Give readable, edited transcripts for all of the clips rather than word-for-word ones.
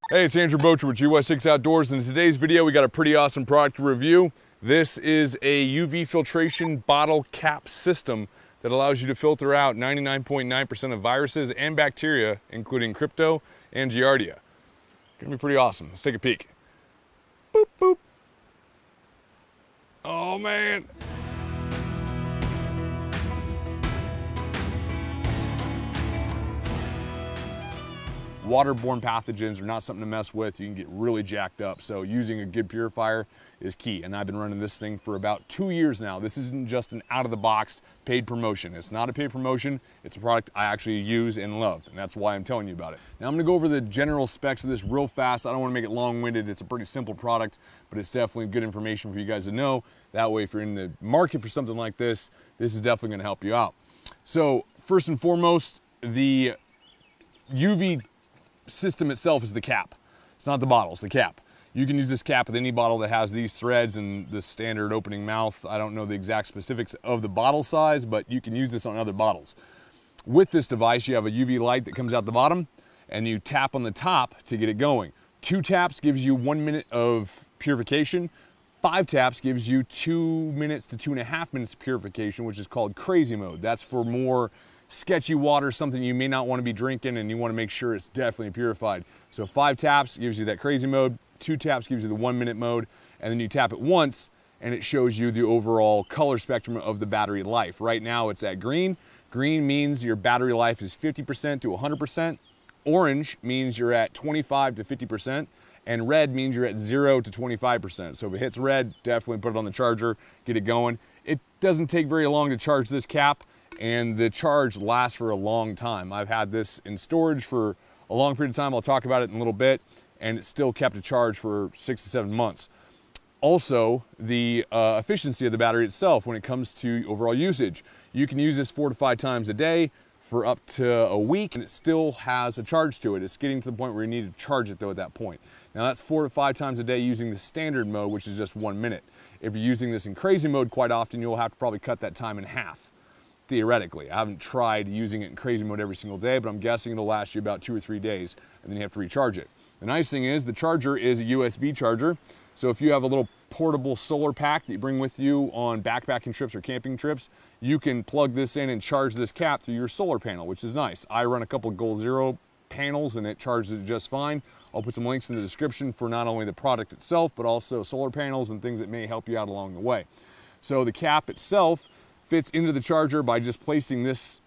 Hey, it's Andrew Bocher with GY6 Outdoors, and in today's video we got a pretty awesome product to review. This is a UV filtration bottle cap system that allows you to filter out 99.9% of viruses and bacteria, including crypto and giardia. Gonna be pretty awesome. Let's take a peek. Boop, boop. Oh man. Waterborne pathogens are not something to mess with. You can get really jacked up. So using a good purifier is key. And I've been running this thing for about 2 years now. This isn't just an out-of-the-box paid promotion. It's not a paid promotion. It's a product I actually use and love. And that's why I'm telling you about it. Now I'm gonna go over the general specs of this real fast. I don't wanna make it long-winded. It's a pretty simple product, but it's definitely good information for you guys to know. That way, if you're in the market for something like this, this is definitely gonna help you out. So first and foremost, the UV system itself is the cap. It's not the bottle, it's the cap. You can use this cap with any bottle that has these threads and the standard opening mouth. I don't know the exact specifics of the bottle size, but you can use this on other bottles. With this device, you have a UV light that comes out the bottom and you tap on the top to get it going. 2 taps gives you 1 minute of purification. 5 taps gives you 2 minutes to 2.5 minutes of purification, which is called crazy mode. That's for more sketchy water, something you may not want to be drinking and you want to make sure it's definitely purified. So 5 taps gives you that crazy mode, 2 taps gives you the 1 minute mode, and then you tap it once and it shows you the overall color spectrum of the battery life. Right now it's at green. Green means your battery life is 50% to 100%. Orange means you're at 25 to 50%. And red means you're at 0 to 25%. So if it hits red, definitely put it on the charger, get it going. It doesn't take very long to charge this cap, and the charge lasts for a long time. I've had this in storage for a long period of time. I'll talk about it in a little bit, and it still kept a charge for 6 to 7 months. Also, the efficiency of the battery itself when it comes to overall usage. You can use this 4 to 5 times a day for up to a week, and it still has a charge to it. It's getting to the point where you need to charge it though at that point. Now that's 4 to 5 times a day using the standard mode, which is just 1 minute. If you're using this in crazy mode quite often, you'll have to probably cut that time in half, theoretically. I haven't tried using it in crazy mode every single day, but I'm guessing it'll last you about 2 or 3 days, and then you have to recharge it. The nice thing is the charger is a USB charger. So if you have a little portable solar pack that you bring with you on backpacking trips or camping trips, you can plug this in and charge this cap through your solar panel, which is nice. I run a couple Goal Zero panels and it charges it just fine. I'll put some links in the description for not only the product itself, but also solar panels and things that may help you out along the way. So the cap itself fits into the charger by just placing this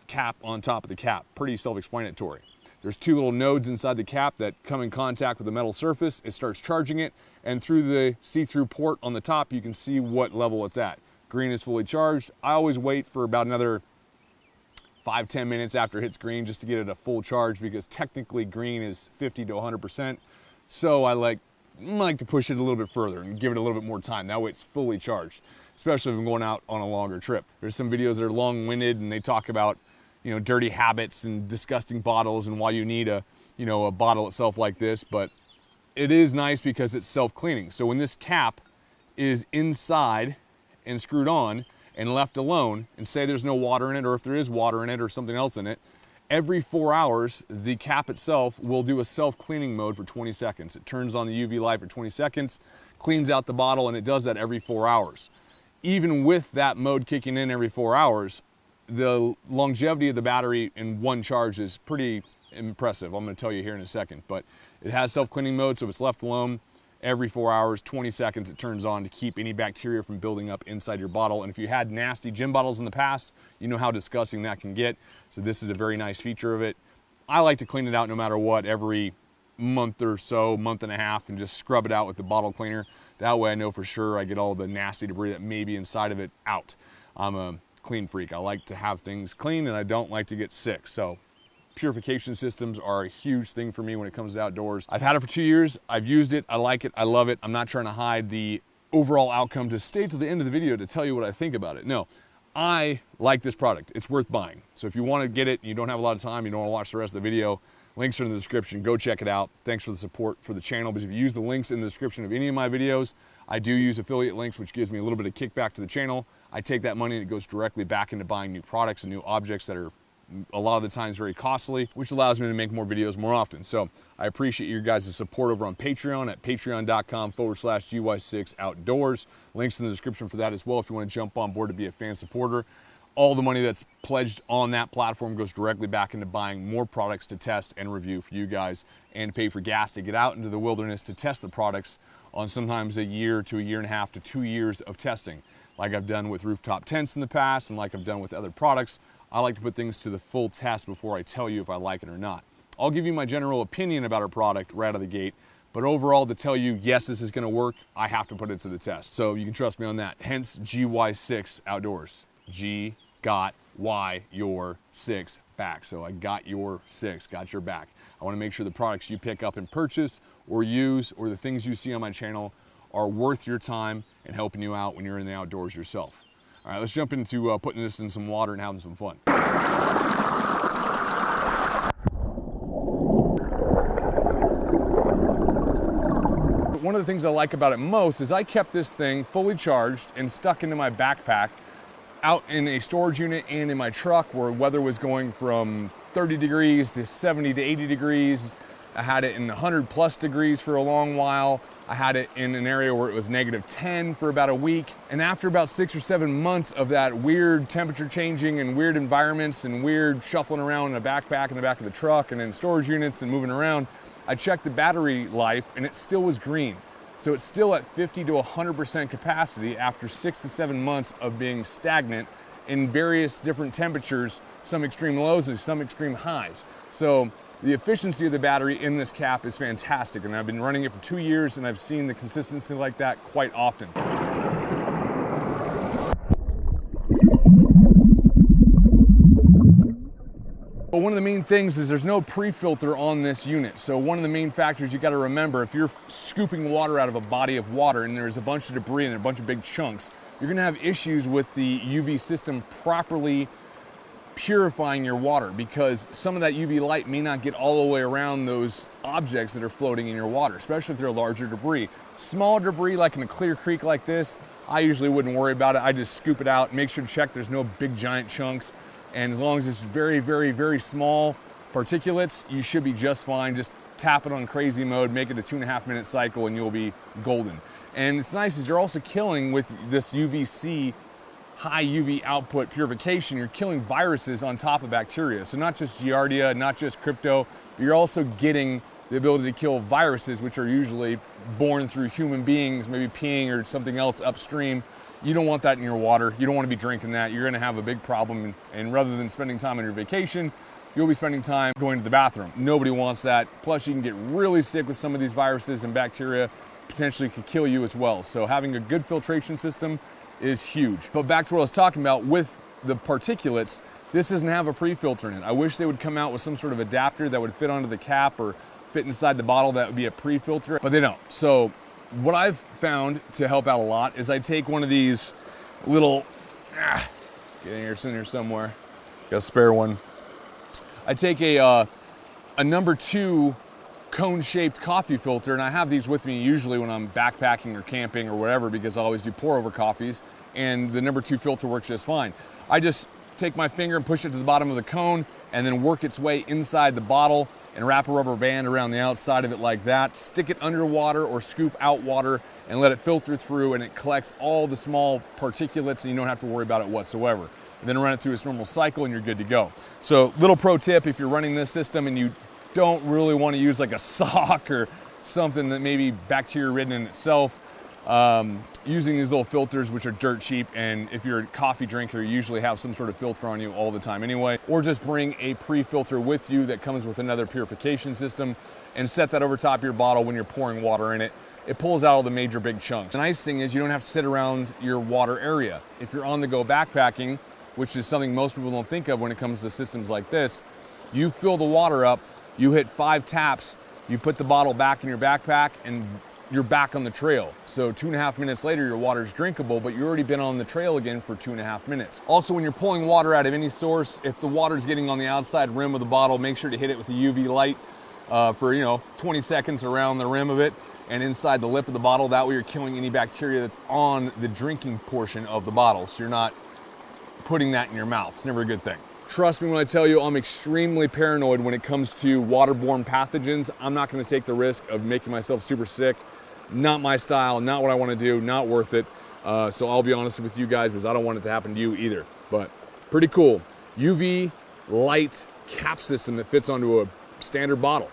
cap on top of the cap. Pretty self-explanatory. There's 2 little nodes inside the cap that come in contact with the metal surface. It starts charging it, and through the see-through port on the top, you can see what level it's at. Green is fully charged. I always wait for about another 5-10 minutes after it hits green just to get it a full charge, because technically green is 50 to 100%. So I like to push it a little bit further and give it a little bit more time. That way it's fully charged, especially if I'm going out on a longer trip. There's some videos that are long-winded and they talk about, you know, dirty habits and disgusting bottles and why you need a bottle itself like this, but it is nice because it's self-cleaning. So when this cap is inside and screwed on and left alone, and say there's no water in it, or if there is water in it or something else in it, every 4 hours, the cap itself will do a self-cleaning mode for 20 seconds. It turns on the UV light for 20 seconds, cleans out the bottle, and it does that every 4 hours. Even with that mode kicking in every 4 hours, the longevity of the battery in one charge is pretty impressive. I'm going to tell you here in a second, but it has self-cleaning mode, so if it's left alone every 4 hours, 20 seconds, it turns on to keep any bacteria from building up inside your bottle. And if you had nasty gin bottles in the past, you know how disgusting that can get. So this is a very nice feature of it. I like to clean it out no matter what every month or so, month and a half, and just scrub it out with the bottle cleaner. That way I know for sure I get all the nasty debris that may be inside of it out. I'm a clean freak. I like to have things clean and I don't like to get sick. So purification systems are a huge thing for me when it comes to outdoors. I've had it for 2 years. I've used it. I like it. I love it. I'm not trying to hide the overall outcome to stay to the end of the video to tell you what I think about it. No, I like this product. It's worth buying. So if you want to get it, you don't have a lot of time, you don't want to watch the rest of the video, links are in the description. Go check it out. Thanks for the support for the channel, because if you use the links in the description of any of my videos, I do use affiliate links, which gives me a little bit of kickback to the channel. I take that money and it goes directly back into buying new products and new objects that are a lot of the times very costly, which allows me to make more videos more often. So I appreciate your guys' support over on Patreon at patreon.com/GY6Outdoors. Links in the description for that as well if you want to jump on board to be a fan supporter. All the money that's pledged on that platform goes directly back into buying more products to test and review for you guys and pay for gas to get out into the wilderness to test the products on sometimes a year to a year and a half to 2 years of testing. Like I've done with rooftop tents in the past and like I've done with other products, I like to put things to the full test before I tell you if I like it or not. I'll give you my general opinion about a product right out of the gate, but overall to tell you, yes, this is gonna work, I have to put it to the test. So you can trust me on that, hence GY6 Outdoors. G got Y your 6 back. So I got your 6, got your back. I want to make sure the products you pick up and purchase or use or the things you see on my channel are worth your time and helping you out when you're in the outdoors yourself. All right, let's jump into putting this in some water and having some fun. One of the things I like about it most is I kept this thing fully charged and stuck into my backpack out in a storage unit and in my truck where weather was going from 30 degrees to 70 to 80 degrees. I had it in 100+ degrees for a long while. I had it in an area where it was -10 for about a week. And after about 6 or 7 months of that weird temperature changing and weird environments and weird shuffling around in a backpack in the back of the truck and in storage units and moving around, I checked the battery life and it still was green. So it's still at 50 to 100% capacity after 6 to 7 months of being stagnant in various different temperatures, some extreme lows and some extreme highs. So the efficiency of the battery in this cap is fantastic, and I've been running it for 2 years and I've seen the consistency like that quite often. But one of the main things is there's no pre-filter on this unit. So one of the main factors you got to remember, if you're scooping water out of a body of water and there's a bunch of debris and a bunch of big chunks, you're going to have issues with the UV system properly purifying your water because some of that UV light may not get all the way around those objects that are floating in your water, especially if they're larger debris. Small debris like in a clear creek like this, I usually wouldn't worry about it. I just scoop it out, make sure to check there's no big giant chunks. And as long as it's very, very, very small particulates, you should be just fine. Just tap it on crazy mode, make it a 2.5 minute cycle and you'll be golden. And it's nice is you're also killing with this UVC, high UV output purification, you're killing viruses on top of bacteria. So not just Giardia, not just crypto, but you're also getting the ability to kill viruses, which are usually born through human beings, maybe peeing or something else upstream. You don't want that in your water. You don't want to be drinking that. You're going to have a big problem. And rather than spending time on your vacation, you'll be spending time going to the bathroom. Nobody wants that. Plus, you can get really sick with some of these viruses and bacteria, potentially could kill you as well. So having a good filtration system is huge. But back to what I was talking about with the particulates, this doesn't have a pre-filter in it. I wish they would come out with some sort of adapter that would fit onto the cap or fit inside the bottle that would be a pre-filter, but they don't. So what I've found to help out a lot is I take one of these little, get in here, it's in here somewhere, got a spare one. I take a number 2 cone-shaped coffee filter, and I have these with me usually when I'm backpacking or camping or whatever because I always do pour-over coffees, and the number 2 filter works just fine. I just take my finger and push it to the bottom of the cone and then work its way inside the bottle and wrap a rubber band around the outside of it like that, stick it underwater or scoop out water and let it filter through, and it collects all the small particulates and you don't have to worry about it whatsoever. And then run it through its normal cycle and you're good to go. So little pro tip, if you're running this system and you don't really want to use like a sock or something that may be bacteria ridden in itself, using these little filters, which are dirt cheap, and if you're a coffee drinker, you usually have some sort of filter on you all the time anyway, or just bring a pre-filter with you that comes with another purification system and set that over top of your bottle when you're pouring water in it. It pulls out all the major big chunks. The nice thing is you don't have to sit around your water area. If you're on the go backpacking, which is something most people don't think of when it comes to systems like this, you fill the water up, you hit 5 taps, you put the bottle back in your backpack, and you're back on the trail. So 2.5 minutes later, your water's drinkable, but you've already been on the trail again for 2.5 minutes. Also, when you're pulling water out of any source, if the water's getting on the outside rim of the bottle, make sure to hit it with a UV light for 20 seconds around the rim of it and inside the lip of the bottle. That way you're killing any bacteria that's on the drinking portion of the bottle. So you're not putting that in your mouth. It's never a good thing. Trust me when I tell you, I'm extremely paranoid when it comes to waterborne pathogens. I'm not gonna take the risk of making myself super sick. Not my style, not what I wanna do, not worth it. So I'll be honest with you guys because I don't want it to happen to you either. But pretty cool. UV light cap system that fits onto a standard bottle.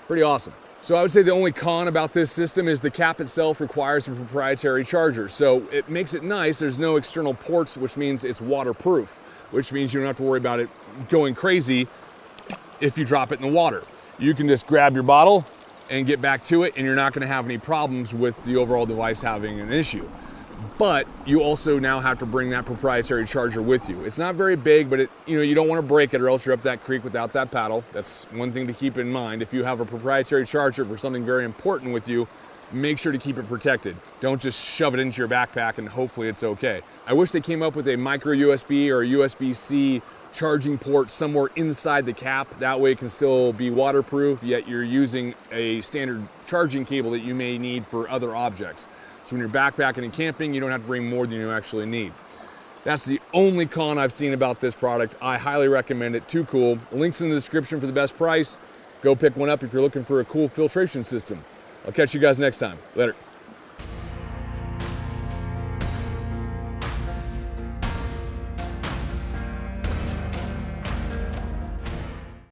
Pretty awesome. So I would say the only con about this system is the cap itself requires a proprietary charger. So it makes it nice. There's no external ports, which means it's waterproof, which means you don't have to worry about it going crazy if you drop it in the water. You can just grab your bottle and get back to it, and you're not gonna have any problems with the overall device having an issue. But you also now have to bring that proprietary charger with you. It's not very big, but you don't want to break it or else you're up that creek without that paddle. That's one thing to keep in mind. If you have a proprietary charger for something very important with you, make sure to keep it protected. Don't just shove it into your backpack and hopefully it's okay. I wish they came up with a micro USB or a USB-C charging port somewhere inside the cap. That way it can still be waterproof, yet you're using a standard charging cable that you may need for other objects. So when you're backpacking and camping, you don't have to bring more than you actually need. That's the only con I've seen about this product. I highly recommend it. Too cool. Links in the description for the best price. Go pick one up if you're looking for a cool filtration system. I'll catch you guys next time. Later.